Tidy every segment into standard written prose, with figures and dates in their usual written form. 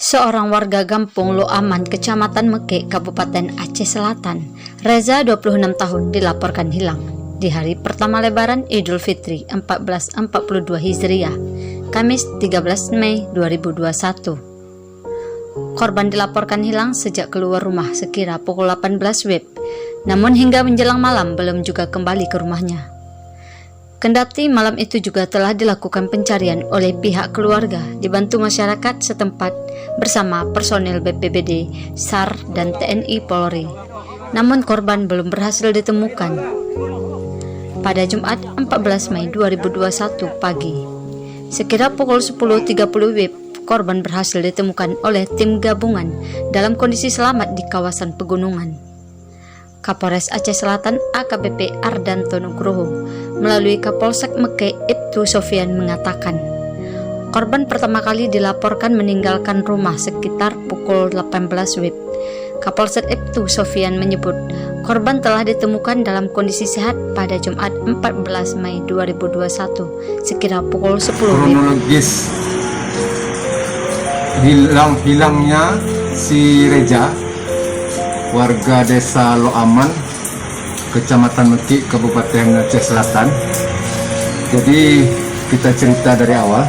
Seorang warga kampung Loaman, Kecamatan Mekek, Kabupaten Aceh Selatan, Reza 26 tahun, dilaporkan hilang di hari pertama Lebaran Idul Fitri 1442 Hijriah, Kamis 13 Mei 2021. Korban dilaporkan hilang sejak keluar rumah sekira pukul 18 WIB, namun hingga menjelang malam belum juga kembali ke rumahnya. Kendati malam itu juga telah dilakukan pencarian oleh pihak keluarga dibantu masyarakat setempat bersama personil BPBD, SAR, dan TNI Polri. Namun korban belum berhasil ditemukan. Pada Jumat 14 Mei 2021 pagi, sekira pukul 10.30 WIB, korban berhasil ditemukan oleh tim gabungan dalam kondisi selamat di kawasan pegunungan. Kapolres Aceh Selatan AKBP Ardanto Nugroho melalui Kapolsek Mekek Ibtu Sofian mengatakan, korban pertama kali dilaporkan meninggalkan rumah sekitar pukul 18 WIB. Kapolsek Ibtu Sofian menyebut korban telah ditemukan dalam kondisi sehat pada Jumat 14 Mei 2021 sekira pukul 10 WIB. Kronologis hilangnya si Reza, warga desa Loaman, Kecamatan Mekek, Kabupaten Aceh Selatan. Jadi kita cerita dari awal.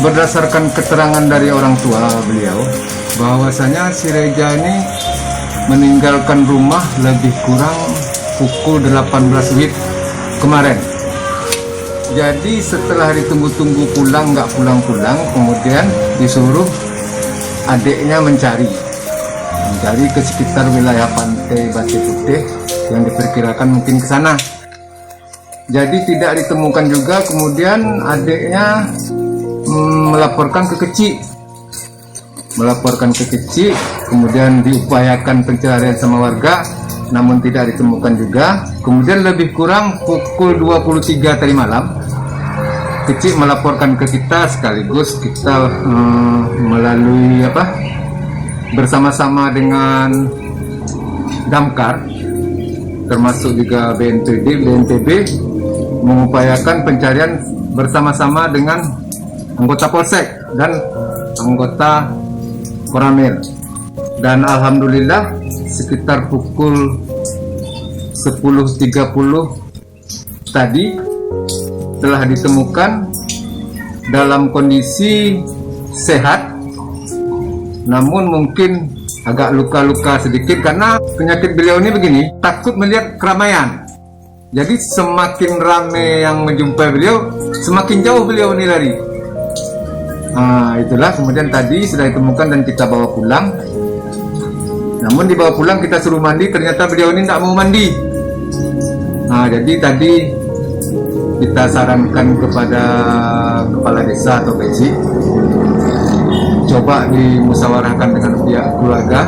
Berdasarkan keterangan dari orang tua beliau, bahwasanya si Reza ini meninggalkan rumah lebih kurang pukul 18 WIB kemarin. Jadi setelah ditunggu-tunggu pulang, nggak pulang-pulang, kemudian disuruh adiknya mencari ke sekitar wilayah pantai Batik Putih yang diperkirakan mungkin ke sana. Jadi tidak ditemukan juga, kemudian adiknya melaporkan ke kecil, kemudian diupayakan pencarian sama warga, namun tidak ditemukan juga. Kemudian lebih kurang pukul 23 tadi malam, kecil melaporkan ke kita, sekaligus kita melalui bersama-sama dengan Damkar, termasuk juga BNPB mengupayakan pencarian bersama-sama dengan anggota Polsek dan anggota Koramil. Dan alhamdulillah sekitar pukul 10.30 tadi telah ditemukan dalam kondisi sehat, namun mungkin agak luka-luka sedikit karena penyakit beliau ini begini, takut melihat keramaian. Jadi semakin ramai yang menjumpai beliau, semakin jauh beliau ini lari. Itulah kemudian tadi sudah ditemukan dan kita bawa pulang. Namun dibawa pulang kita suruh mandi, ternyata beliau ini tidak mau mandi. Jadi tadi kita sarankan kepada kepala desa atau PJ, coba dimusyawarahkan dengan pihak keluarga,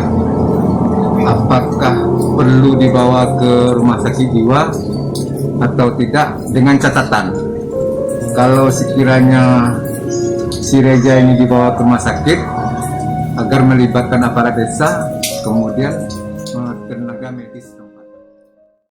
apakah perlu dibawa ke rumah sakit jiwa atau tidak, dengan catatan kalau sekiranya si Reza ini dibawa ke rumah sakit agar melibatkan aparat desa, kemudian